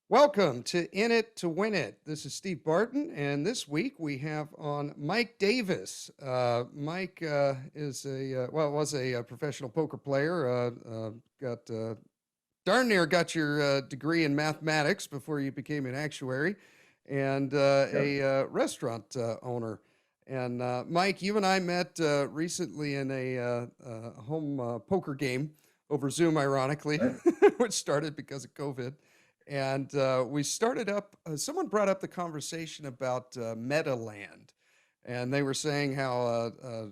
Welcome to In It to Win It. This is Steve Barton, and this week we have on Mike Davis. Mike was a professional poker player. Darn near got your degree in mathematics before you became an actuary, and a restaurant owner. And Mike, you and I met recently in a home poker game over Zoom, ironically, Right. which started because of COVID. And we started up, someone brought up the conversation about Metaland. And they were saying how a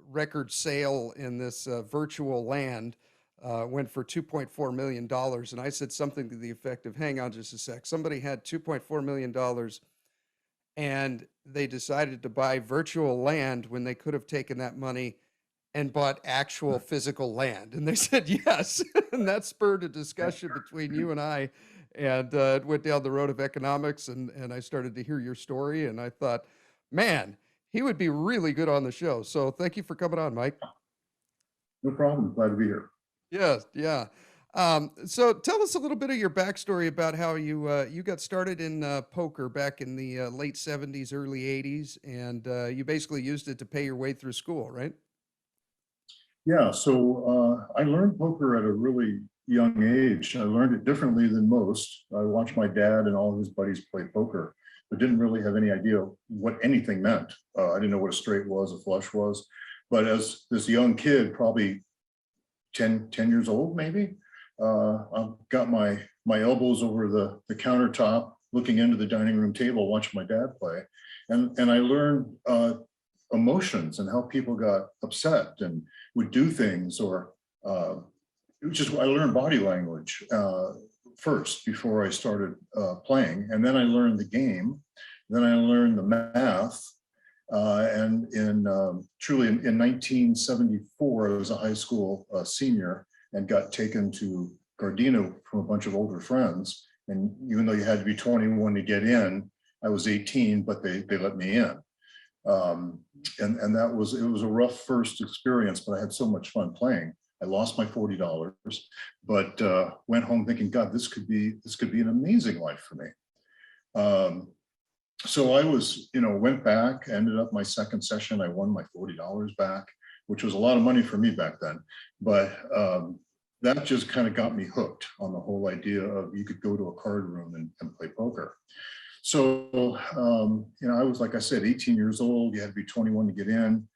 record sale in this virtual land went for $2.4 million. And I said something to the effect of, hang on just a sec. Somebody had $2.4 million and they decided to buy virtual land when they could have taken that money and bought actual physical land. And they said yes. And that spurred a discussion between you and I. And it went down the road of economics. And I started to hear your story. And I thought, man, he would be really good on the show. So thank you for coming on, Mike. No problem. Glad to be here. Yes, yeah. So tell us a little bit of your backstory about how you got started in poker back in the late 70s, early 80s. And you basically used it to pay your way through school, right? Yeah, so I learned poker at a really young age. I learned it differently than most. I watched my dad and all of his buddies play poker, but didn't really have any idea what anything meant. I didn't know what a straight was, a flush was. But as this young kid, probably 10 years old, maybe, I've got my elbows over the countertop, looking into the dining room table, watching my dad play. And I learned emotions and how people got upset and would do things, or I learned body language first before I started playing. And then I learned the game. Then I learned the math. And truly in 1974, I was a high school senior and got taken to Gardena from a bunch of older friends. And even though you had to be 21 to get in, I was 18, but they let me in. And it was a rough first experience, but I had so much fun playing. I lost my $40, but went home thinking, God, this could be an amazing life for me. So I went back, ended up my second session. I won my $40 back, which was a lot of money for me back then. But that just kind of got me hooked on the whole idea of you could go to a card room and play poker. So, I was, like I said, 18 years old. You had to be 21 to get in.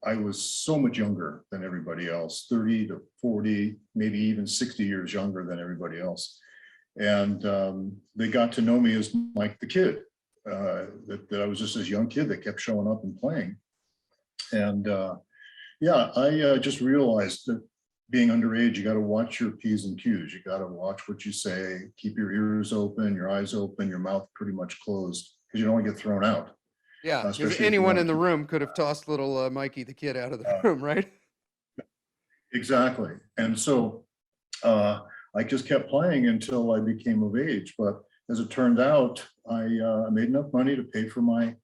I was so much younger than everybody else, 30 to 40, maybe even 60 years younger than everybody else. And they got to know me as Mike the Kid, that I was just this young kid that kept showing up and playing. And I just realized that being underage, you got to watch your P's and Q's. You got to watch what you say, keep your ears open, your eyes open, your mouth pretty much closed, because you don't want to get thrown out. Yeah, because anyone in the room could have tossed little Mikey the Kid out of the room, right? Exactly. And so I just kept playing until I became of age. But as it turned out, I made enough money to pay for my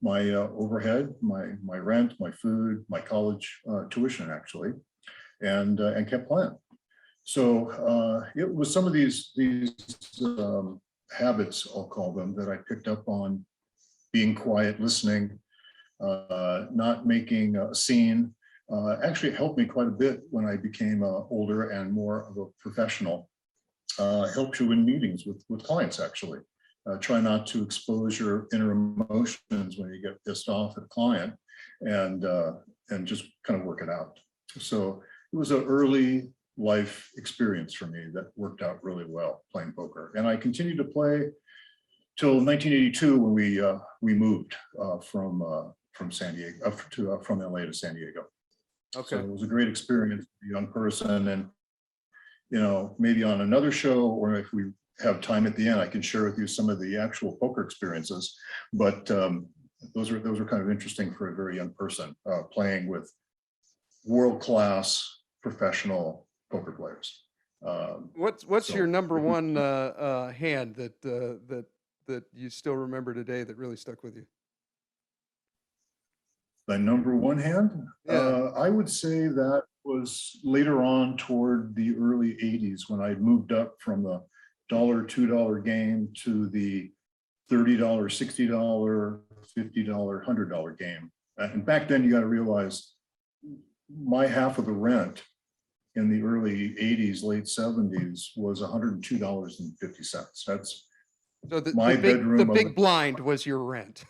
overhead, my rent, my food, my college tuition, actually, and kept playing. So it was some of these habits, I'll call them, that I picked up on: being quiet, listening, not making a scene. Actually, it helped me quite a bit when I became older and more of a professional. Helped you in meetings with clients, actually. Try not to expose your inner emotions when you get pissed off at a client, and just kind of work it out. So it was an early life experience for me that worked out really well, playing poker. And I continued to play till 1982, when we moved from San Diego from LA to San Diego. Okay. So it was a great experience as a young person, and maybe on another show, or if we have time at the end, I can share with you some of the actual poker experiences. But those are kind of interesting for a very young person, playing with world-class professional poker players. What's your number one hand that you still remember today that really stuck with you? The number one hand? Yeah. I would say that was later on toward the early 80s, when I moved up from the $2 game to the $30, $60, $50, $100 game. And back then you got to realize my half of the rent in the early 80s, late 70s was $102.50. That's So my bedroom. the big blind was your rent.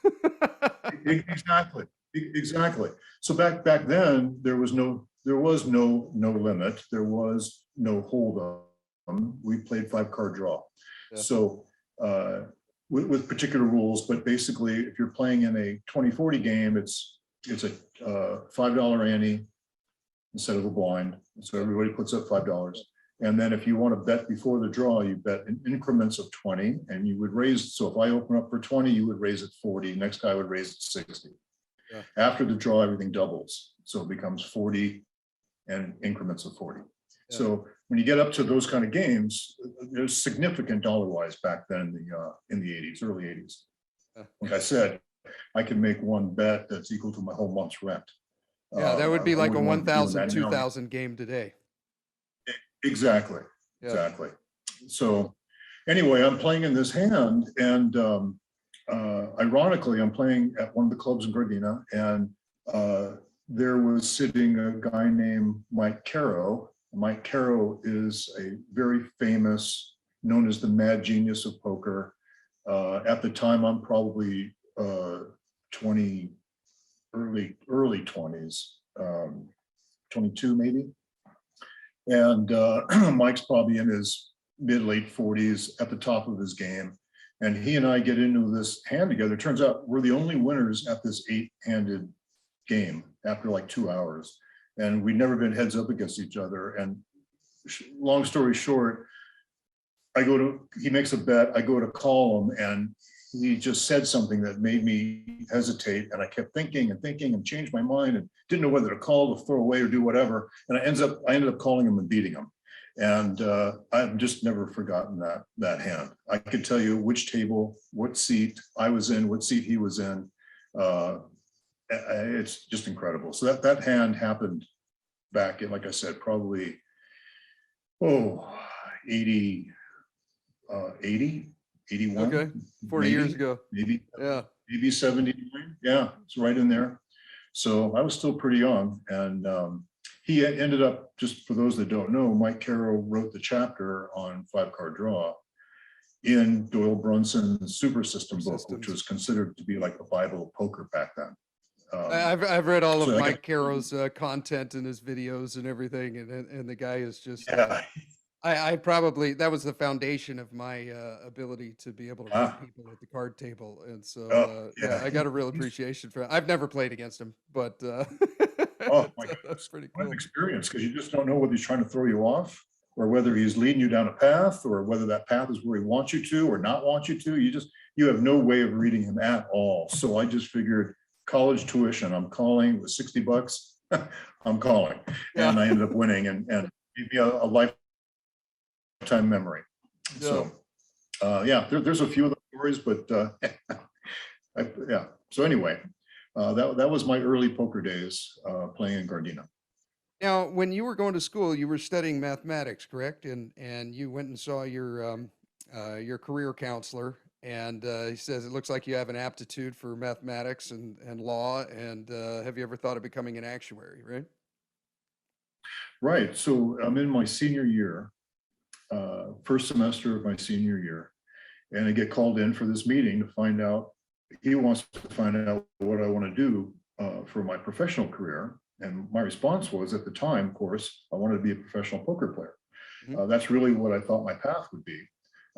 Exactly. Exactly. So back then there was no limit. There was no hold on. We played 5-card draw. Yeah. So with particular rules, but basically if you're playing in a 20-40 game, it's a $5 ante instead of a blind. So everybody puts up $5. And then if you want to bet before the draw, you bet in increments of 20, and you would raise. So if I open up for 20, you would raise it 40. Next guy would raise it 60. Yeah. After the draw, everything doubles. So it becomes 40 and increments of 40. Yeah. So when you get up to those kind of games, there's significant dollar-wise back then in the 80s, early 80s. Yeah. Like I said, I can make one bet that's equal to my whole month's rent. Yeah, that would be like a 1,000, 2,000 game today. Exactly. Yeah. Exactly. So anyway, I'm playing in this hand, and ironically, I'm playing at one of the clubs in Gardena, and there was sitting a guy named Mike Caro. Mike Caro is a very famous, known as the mad genius of poker. At the time, I'm probably 20, early 20s, 22 maybe. And Mike's probably in his mid-late 40s, at the top of his game. And he and I get into this hand together. It turns out we're the only winners at this 8-handed game after like 2 hours. And we'd never been heads up against each other. And long story short, he makes a bet, I go to call him, and he just said something that made me hesitate. And I kept thinking and changed my mind and didn't know whether to call, to throw away, or do whatever. And I ended up calling him and beating him. And I've just never forgotten that hand. I could tell you which table, what seat I was in, what seat he was in. It's just incredible. So that hand happened back in, like I said, probably 80, 81. Okay, 40 years ago. Maybe 79. Yeah, it's right in there. So I was still pretty young. And he ended up, just for those that don't know, Mike Caro wrote the chapter on 5-card draw in Doyle Brunson's Super System book, which was considered to be like the Bible of poker back then. I've read all of Mike Caro's content and his videos and everything, and the guy is just I probably, that was the foundation of my ability to be able to read people at the card table, and so I got a real appreciation for it. I've never played against him, but oh my God, that's pretty cool. What an experience, because you just don't know whether he's trying to throw you off, or whether he's leading you down a path, or whether that path is where he wants you to or not want you to. You have no way of reading him at all. So I just figured, college tuition, I'm calling with $60. I'm calling, and I ended up winning, and gave me a lifetime memory. So there's a few of the stories, but so anyway, that was my early poker days, playing in Gardena. Now, when you were going to school, you were studying mathematics, correct? And you went and saw your career counselor, and he says it looks like you have an aptitude for mathematics and law. And have you ever thought of becoming an actuary? Right. Right. So I'm in my senior year, first semester of my senior year, and I get called in for this meeting to find out. He wants to find out what I want to do for my professional career. And my response was, at the time, of course, I wanted to be a professional poker player. Mm-hmm. That's really what I thought my path would be.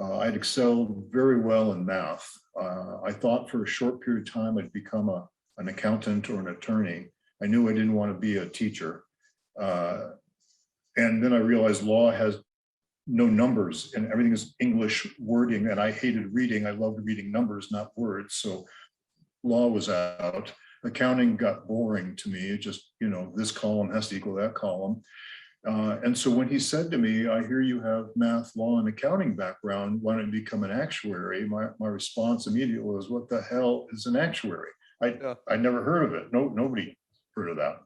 I'd excelled very well in math. I thought for a short period of time I'd become an accountant or an attorney. I knew I didn't want to be a teacher. And then I realized law has no numbers and everything is English wording, and I hated reading. I loved reading numbers, not words. So law was out. Accounting got boring to me. It just, this column has to equal that column. And so when he said to me, I hear you have math, law, and accounting background, why don't you become an actuary? My response immediately was, what the hell is an actuary? I never heard of it. Nobody heard of that.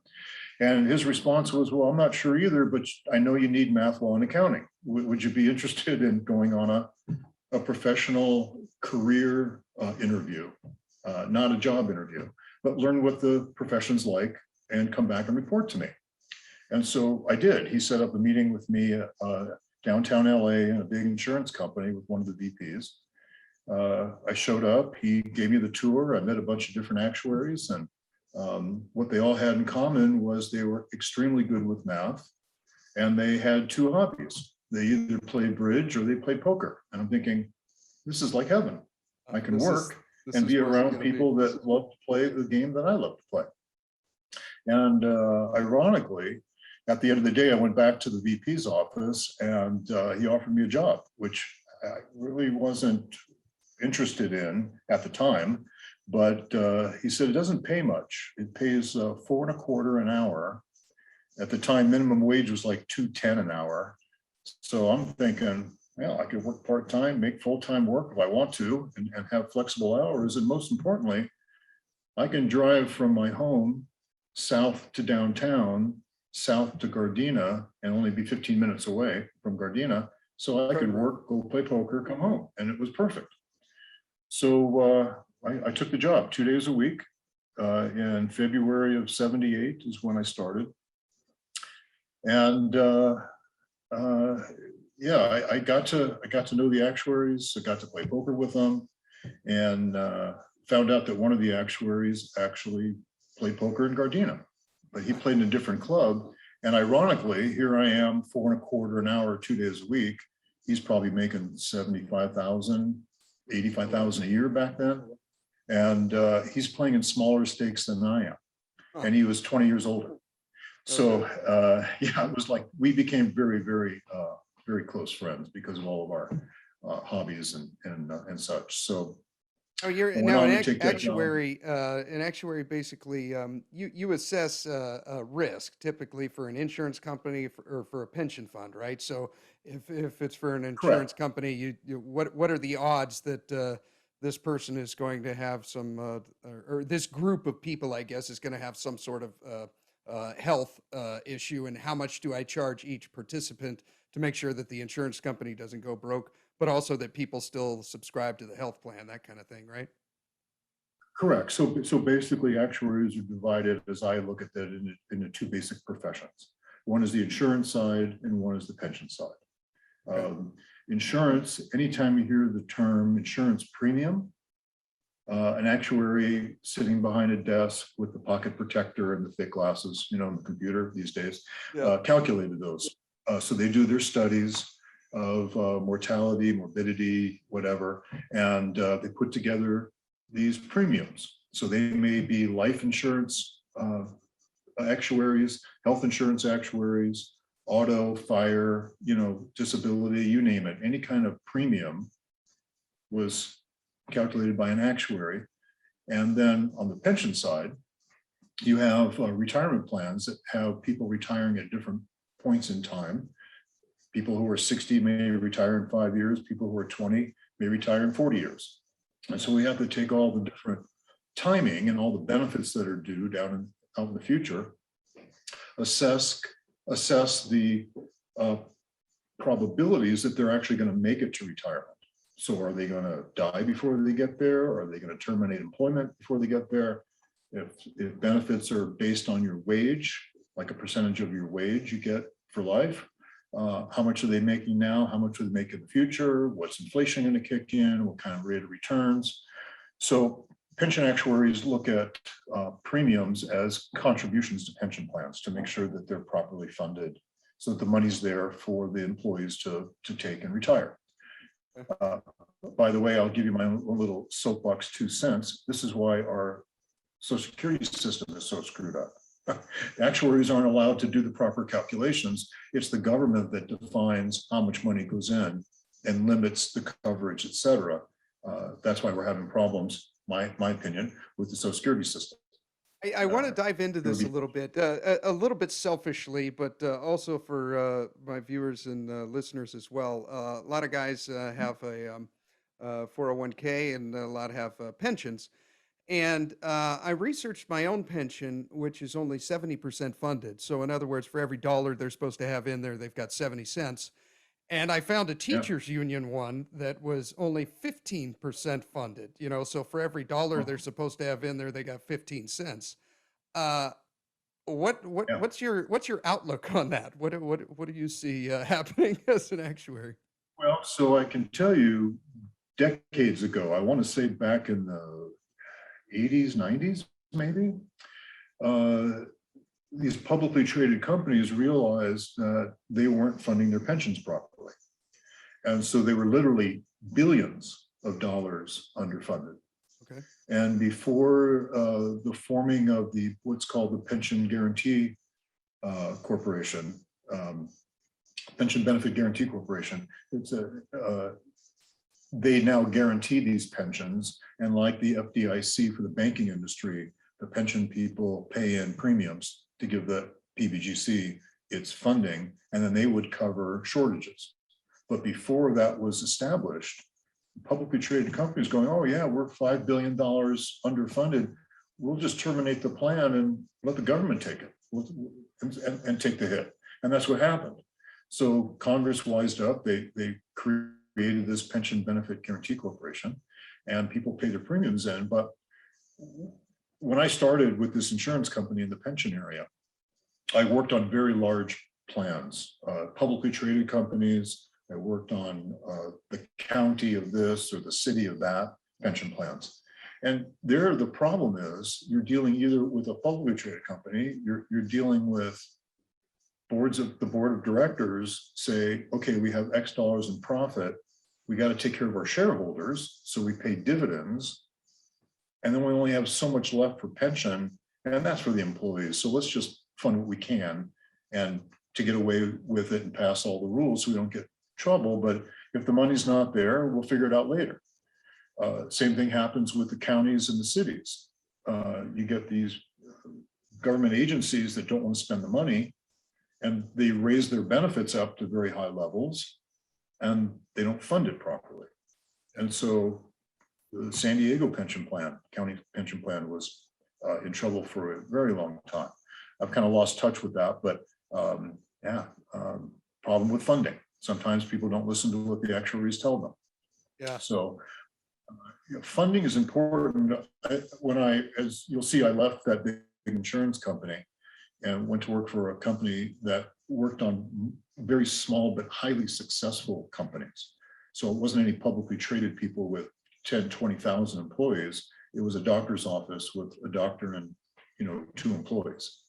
And his response was, well, I'm not sure either, but I know you need math, law, and accounting. Would you be interested in going on a professional career interview, not a job interview, but learn what the profession's like and come back and report to me? And so I did. He set up a meeting with me downtown LA in a big insurance company with one of the VPs. I showed up, he gave me the tour. I met a bunch of different actuaries, and what they all had in common was they were extremely good with math, and they had two hobbies. They either played bridge or they played poker. And I'm thinking, this is like heaven. I can work and be around people that love to play the game that I love to play. And ironically, at the end of the day, I went back to the VP's office, and he offered me a job, which I really wasn't interested in at the time. But he said, it doesn't pay much. It pays $4.25 an hour. At the time, minimum wage was like $2.10 an hour. So I'm thinking, well, I could work part-time, make full-time work if I want to, and have flexible hours. And most importantly, I can drive from my home south to downtown, south to Gardena, and only be 15 minutes away from Gardena. So I could work, go play poker, come home, and it was perfect. So I took the job 2 days a week. In February of '78 is when I started. And yeah, I got to know the actuaries. I got to play poker with them, and found out that one of the actuaries actually played poker in Gardena, but he played in a different club. And ironically, here I am, $4.25 an hour, 2 days a week. He's probably making 75,000, 85,000 a year back then. And he's playing in smaller stakes than I am. And he was 20 years older. So yeah, it was like, we became very, very, very close friends because of all of our hobbies and such. So oh, you're now an actuary. An actuary basically, you assess risk typically for an insurance company or for a pension fund, right? So if it's for an insurance Correct. company, what are the odds that this person is going to have some, or this group of people, I guess, is going to have some sort of health issue, and how much do I charge each participant to make sure that the insurance company doesn't go broke, but also that people still subscribe to the health plan, that kind of thing, right? Correct. So basically, actuaries are divided, as I look at that, into two basic professions. One is the insurance side, and one is the pension side. Insurance, anytime you hear the term insurance premium, an actuary sitting behind a desk with the pocket protector and the thick glasses, in the computer these days, calculated those. So they do their studies of mortality, morbidity, whatever, and they put together these premiums. So they may be life insurance actuaries, health insurance actuaries, auto, fire, disability, you name it. Any kind of premium was calculated by an actuary. And then on the pension side, you have retirement plans that have people retiring at different points in time. People who are 60 may retire in 5 years. People who are 20 may retire in 40 years. And so we have to take all the different timing and all the benefits that are due out in the future, assess the probabilities that they're actually going to make it to retirement. So are they going to die before they get there? Or are they going to terminate employment before they get there? If benefits are based on your wage, like a percentage of your wage you get for life, how much are they making now? How much will they make in the future? What's inflation going to kick in? What kind of rate of returns? So pension actuaries look at premiums as contributions to pension plans to make sure that they're properly funded so that the money's there for the employees to take and retire. By the way, I'll give you my own little soapbox 2 cents. This is why our Social Security system is so screwed up. Actuaries aren't allowed to do the proper calculations. It's the government that defines how much money goes in and limits the coverage, et cetera. That's why we're having problems, my opinion, with the Social Security system. I want to dive into this a little bit selfishly, but also for my viewers and listeners as well. A lot of guys have a 401k, and a lot have pensions. And I researched my own pension, which is only 70% funded. So, in other words, for every dollar they're supposed to have in there, they've got 70 cents. And I found a Yeah. teachers union one that was only 15% funded, so for every dollar they're Oh, supposed to have in there, they got 15 cents. Uh, yeah. what's your outlook on that? What do you see happening as an actuary? Well, so I can tell you decades ago, I want to say back in the 80s, 90s, maybe, uh, these publicly traded companies realized that they weren't funding their pensions properly. And so they were literally billions of dollars underfunded. Okay. And before the forming of the what's called the Pension Guarantee Corporation, um, Pension Benefit Guarantee Corporation, they now guarantee these pensions. And like the FDIC for the banking industry, the pension people pay in premiums to give the PBGC its funding, and then they would cover shortages. But before that was established, publicly traded companies going, oh yeah, we're $5 billion underfunded. We'll just terminate the plan and let the government take it and take the hit. And that's what happened. So Congress wised up, they created this Pension Benefit Guarantee Corporation, and people pay their premiums in. But when I started with this insurance company in the pension area, I worked on very large plans, publicly traded companies. I worked on the county of this or the city of that pension plans. And there, the problem is you're dealing either with a publicly traded company, you're dealing with the board of directors say, okay, we have X dollars in profit. We got to take care of our shareholders. So we pay dividends. And then we only have so much left for pension, and that's for the employees. So let's just fund what we can and to get away with it and pass all the rules so we don't get trouble. But if the money's not there, we'll figure it out later. Same thing happens with the counties and the cities. You get these government agencies that don't want to spend the money, and they raise their benefits up to very high levels, and they don't fund it properly. And so the San Diego pension plan, county pension plan, was in trouble for a very long time. I've kind of lost touch with that, but problem with funding. Sometimes people don't listen to what the actuaries tell them. Yeah. So funding is important. As you'll see, I left that big insurance company and went to work for a company that worked on very small but highly successful companies. So it wasn't any publicly traded people with 10, 20,000 employees. It was a doctor's office with a doctor and 2 employees.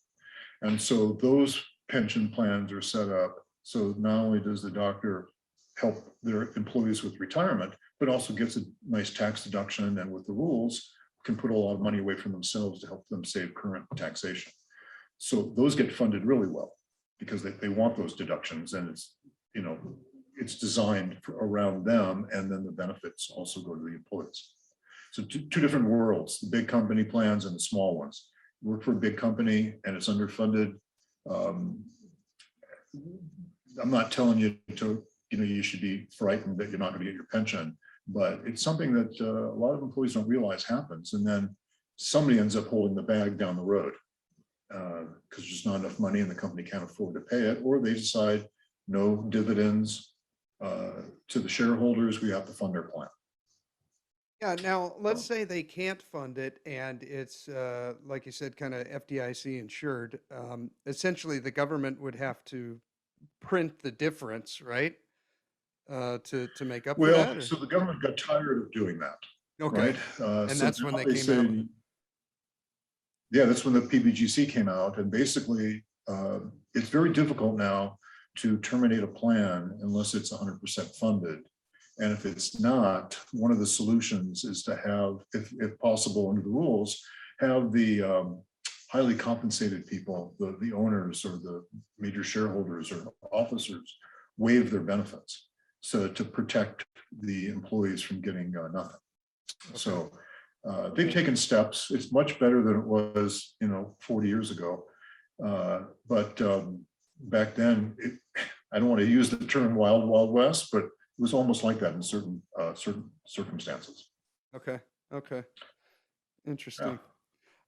And so those pension plans are set up so not only does the doctor help their employees with retirement, but also gets a nice tax deduction, and with the rules can put a lot of money away from themselves to help them save current taxation. So those get funded really well because they want those deductions, and it's designed around them, and then the benefits also go to the employees. So two different worlds: the big company plans and the small ones. You work for a big company and it's underfunded. I'm not telling you to you should be frightened that you're not going to get your pension, but it's something that a lot of employees don't realize happens, and then somebody ends up holding the bag down the road because there's not enough money and the company can't afford to pay it, or they decide no dividends to the shareholders, we have to fund our plan. Yeah. Now, let's say they can't fund it, and it's like you said, kind of FDIC insured. Essentially, the government would have to print the difference, right? To make up for Well, that, or? so the government got tired of doing that, Okay. right? And So that's when now they they came out with say, it. yeah, that's when the PBGC came out, and basically it's very difficult now to terminate a plan unless it's 100% funded. And if it's not, one of the solutions is to have, if possible under the rules, have the highly compensated people, the owners or the major shareholders or officers, waive their benefits, so to protect the employees from getting nothing. Okay. So they've taken steps. It's much better than it was 40 years ago. But back then, I don't want to use the term wild, wild west, but it was almost like that in certain circumstances. Okay. Okay. Interesting.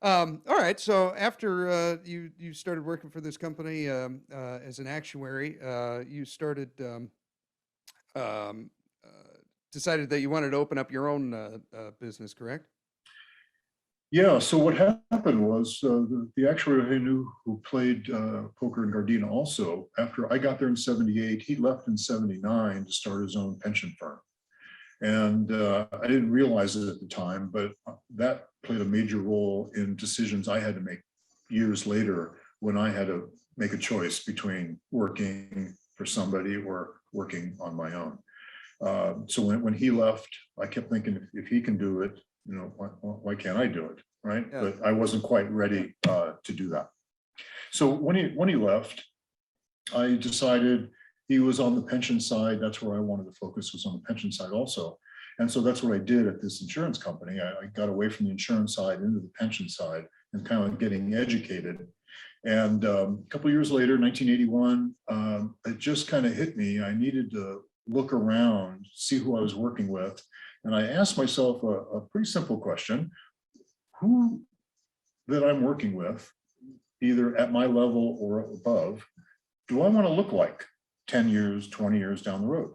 All right. So after you started working for this company as an actuary, you started um, decided that you wanted to open up your own business, correct? Yeah, so what happened was the actuary I knew who played poker in Gardena also, after I got there in 78, he left in 79 to start his own pension firm. And I didn't realize it at the time, but that played a major role in decisions I had to make years later when I had to make a choice between working for somebody or working on my own. So when he left, I kept thinking, if he can do it, why can't I do it, right? Yeah. But I wasn't quite ready to do that. So when he left, I decided he was on the pension side. That's where I wanted to focus, was on the pension side also. And so that's what I did at this insurance company. I got away from the insurance side into the pension side and kind of getting educated. And a couple of years later, 1981, it just kind of hit me. I needed to look around, see who I was working with. And I asked myself a pretty simple question: who that I'm working with, either at my level or above, do I want to look like 10 years, 20 years down the road?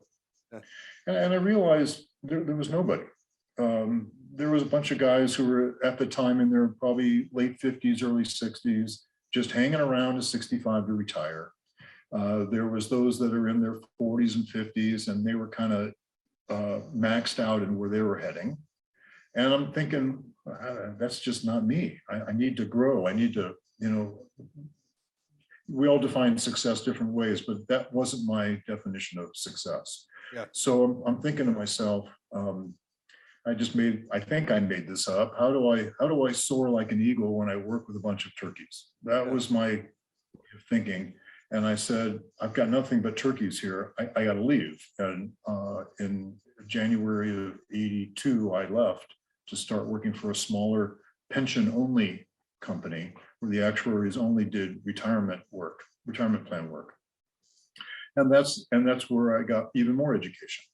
Yeah. And I realized there was nobody. There was a bunch of guys who were at the time in their probably late 50s, early 60s, just hanging around to 65 to retire. There was those that are in their 40s and 50s, and they were kind of maxed out in where they were heading. And I'm thinking, that's just not me. I need to grow. I need to, we all define success different ways, but that wasn't my definition of success. Yeah. So I'm thinking to myself, I think I made this up. How do I soar like an eagle when I work with a bunch of turkeys? That was my thinking. And I said, I've got nothing but turkeys here. I got to leave. And in January of 82, I left to start working for a smaller pension only company where the actuaries only did retirement plan work. And that's where I got even more education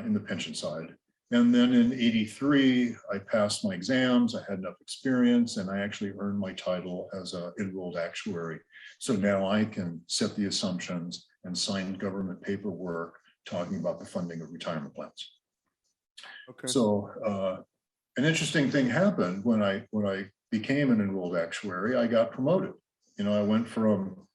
in the pension side. And then in 83, I passed my exams, I had enough experience, and I actually earned my title as an enrolled actuary. So now I can set the assumptions and sign government paperwork talking about the funding of retirement plans. Okay. So an interesting thing happened when I became an enrolled actuary. I got promoted. I went from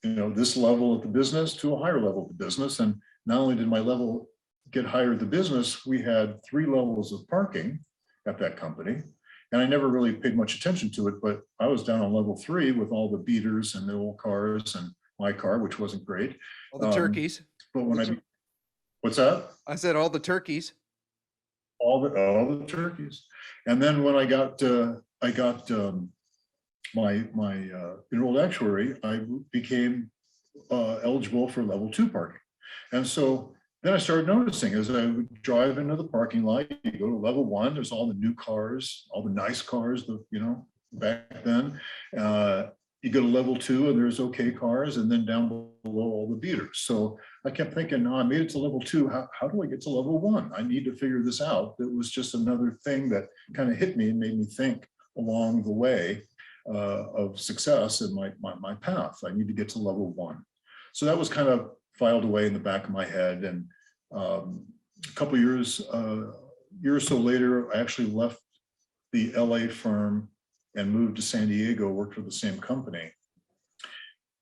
this level of the business to a higher level of the business. And not only did my level get higher at the business, we had 3 levels of parking at that company. And I never really paid much attention to it, but I was down on level 3 with all the beaters and the old cars and my car, which wasn't great. All the turkeys. But when what's that? I said all the turkeys. All the turkeys. And then when I got my enrolled actuary, I became eligible for level 2 parking. And so then I started noticing as I would drive into the parking lot, you go to level 1, there's all the new cars, all the nice cars, back then. You go to level 2 and there's okay cars, and then down below all the beaters. So I kept thinking, no, I made it to level 2. How do I get to level 1? I need to figure this out. It was just another thing that kind of hit me and made me think along the way of success in my path. I need to get to level 1. So that was kind of filed away in the back of my head. And a couple of years or so later, I actually left the LA firm and moved to San Diego, worked for the same company,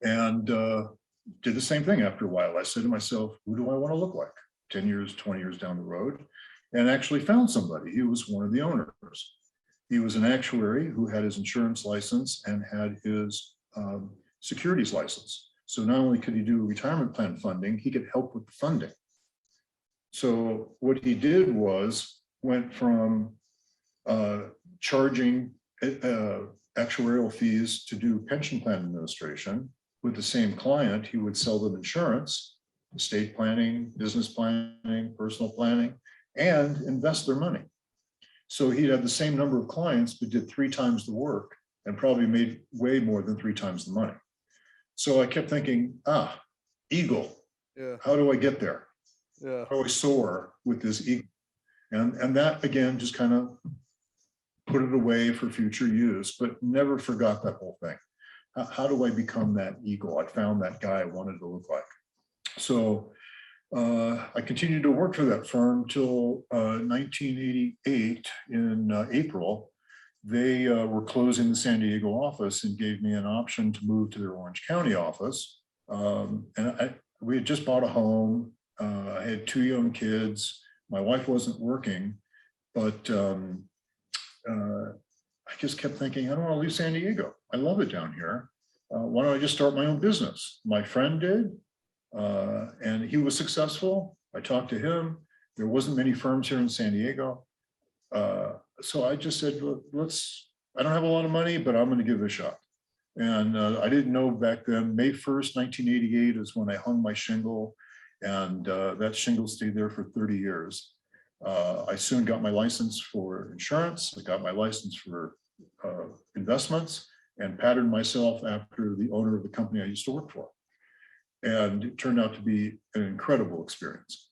and did the same thing after a while. I said to myself, who do I want to look like 10 years, 20 years down the road? And actually found somebody. He was one of the owners. He was an actuary who had his insurance license and had his securities license. So not only could he do retirement plan funding, he could help with the funding. So what he did was went from charging actuarial fees to do pension plan administration with the same client. He would sell them insurance, estate planning, business planning, personal planning, and invest their money. So he'd have the same number of clients, but did 3 times the work and probably made way more than 3 times the money. So I kept thinking, eagle. Yeah. How do I get there? Yeah. How do I soar with this eagle? And that again just kind of put it away for future use, but never forgot that whole thing. How do I become that eagle? I found that guy I wanted to look like. So I continued to work for that firm till 1988 in April. They were closing the San Diego office and gave me an option to move to their Orange County office. We had just bought a home. I had 2 young kids. My wife wasn't working, but I just kept thinking, I don't want to leave San Diego. I love it down here. Why don't I just start my own business? My friend did, and he was successful. I talked to him. There wasn't many firms here in San Diego. So I just said, I don't have a lot of money, but I'm going to give it a shot. And I didn't know back then, May 1st, 1988 is when I hung my shingle, and that shingle stayed there for 30 years. I soon got my license for insurance. I got my license for investments, and patterned myself after the owner of the company I used to work for. And it turned out to be an incredible experience,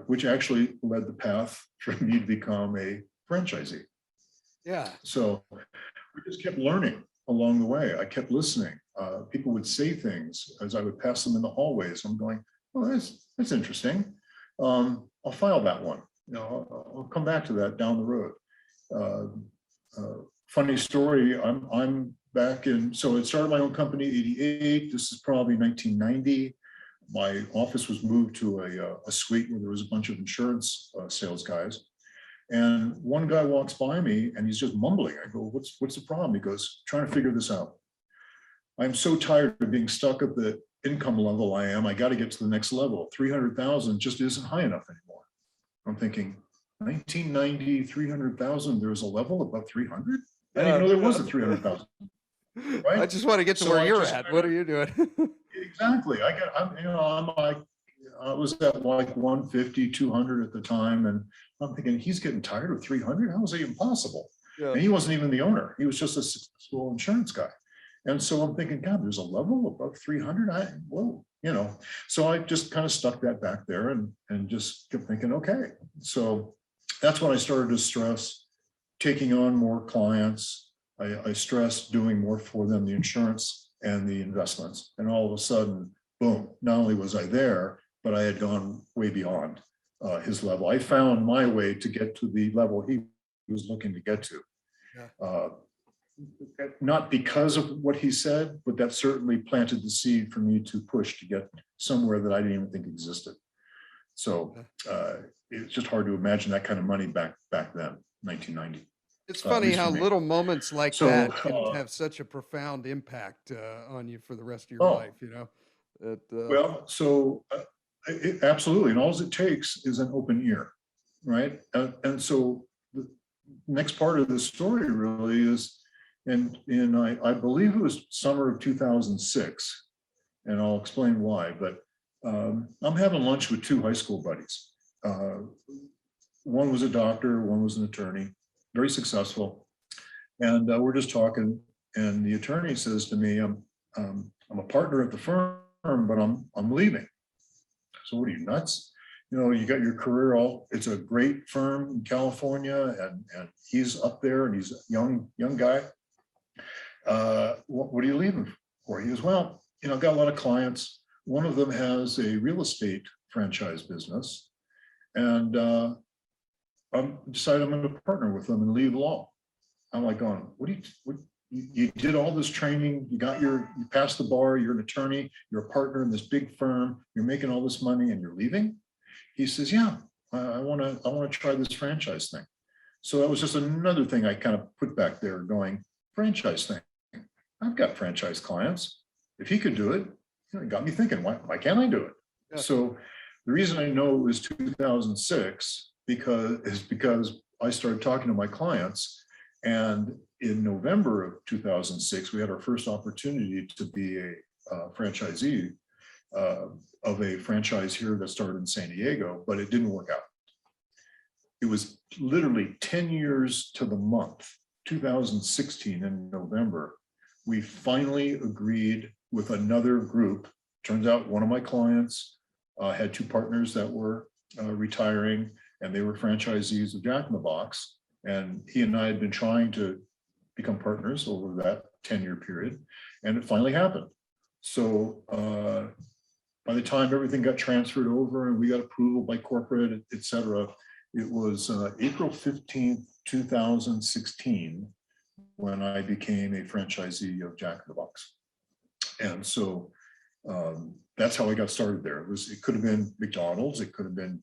which actually led the path for me to become a franchisee. Yeah. So we just kept learning along the way. I kept listening. People would say things as I would pass them in the hallways. I'm going, oh, that's interesting. I'll file that one. I'll come back to that down the road. Funny story. I'm back in. So I started my own company '88. This is probably 1990. My office was moved to a suite where there was a bunch of insurance sales guys. And one guy walks by me and he's just mumbling. I go, what's the problem? He goes, trying to figure this out. I'm so tired of being stuck at the income level I am. I got to get to the next level. 300,000 just isn't high enough anymore. I'm thinking 1990, 300,000, there's a level above 300? I didn't even know there was a 300,000. Right? I just want to get to where you're at. What are you doing? Exactly. I was at like 150, 200 at the time. And I'm thinking, he's getting tired of 300? How is that even possible? Yeah. And he wasn't even the owner. He was just a successful insurance guy. And so I'm thinking, God, there's a level above 300. So I just kind of stuck that back there and just kept thinking, okay. So that's when I started to stress taking on more clients. I stressed doing more for them, the insurance and the investments. And all of a sudden, boom, not only was I there, but I had gone way beyond his level. I found my way to get to the level he was looking to get to. Yeah. Not because of what he said, but that certainly planted the seed for me to push to get somewhere that I didn't even think existed. So it's just hard to imagine that kind of money back then, 1990. It's funny how little moments like that can have such a profound impact on you for the rest of your life, Well, so absolutely. And all it takes is an open ear, right? And so the next part of the story really is, I believe it was summer of 2006, and I'll explain why, but I'm having lunch with 2 high school buddies. One was a doctor, one was an attorney, very successful. And we're just talking, and the attorney says to me, I'm a partner at the firm, but I'm leaving. So what are you, nuts? You got your career it's a great firm in California, and he's up there and he's a young guy. What are you leaving for? He goes, well, I've got a lot of clients. One of them has a real estate franchise business, and I'm decided I'm going to partner with them and leave law. I'm like going, you did all this training, you passed the bar, you're an attorney, you're a partner in this big firm, you're making all this money and you're leaving? He says, yeah, I want to try this franchise thing. So that was just another thing I kind of put back there going, franchise thing. I've got franchise clients. If he could do it, it got me thinking, why can't I do it? Yeah. So the reason I know it was 2006 because I started talking to my clients, and in November of 2006, we had our first opportunity to be a franchisee of a franchise here that started in San Diego, but it didn't work out. It was literally 10 years to the month, 2016 in November, we finally agreed with another group. Turns out one of my clients had 2 partners that were retiring, and they were franchisees of Jack in the Box. And he and I had been trying to become partners over that 10-year period, and it finally happened. So by the time everything got transferred over and we got approval by corporate, et cetera, it was April 15th, 2016, when I became a franchisee of Jack in the Box. And so that's how I got started there. It could have been McDonald's, it could have been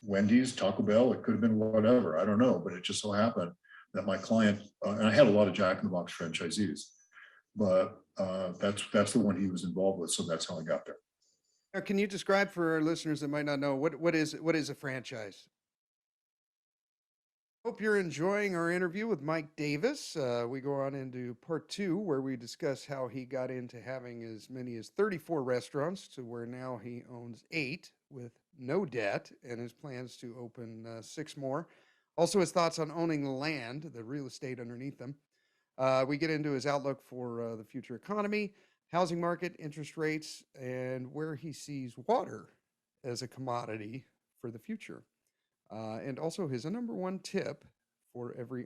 Wendy's, Taco Bell, it could have been whatever, I don't know, but it just so happened that my client, and I had a lot of Jack in the Box franchisees, but that's the one he was involved with, so that's how I got there. Now, can you describe for our listeners that might not know what is a franchise? Hope you're enjoying our interview with Mike Davis. We go on into part 2, where we discuss how he got into having as many as 34 restaurants to where now he owns 8 with no debt, and his plans to open 6 more. Also, his thoughts on owning the land, the real estate underneath them. We get into his outlook for the future economy, housing market, interest rates, and where he sees water as a commodity for the future. And also his number one tip for every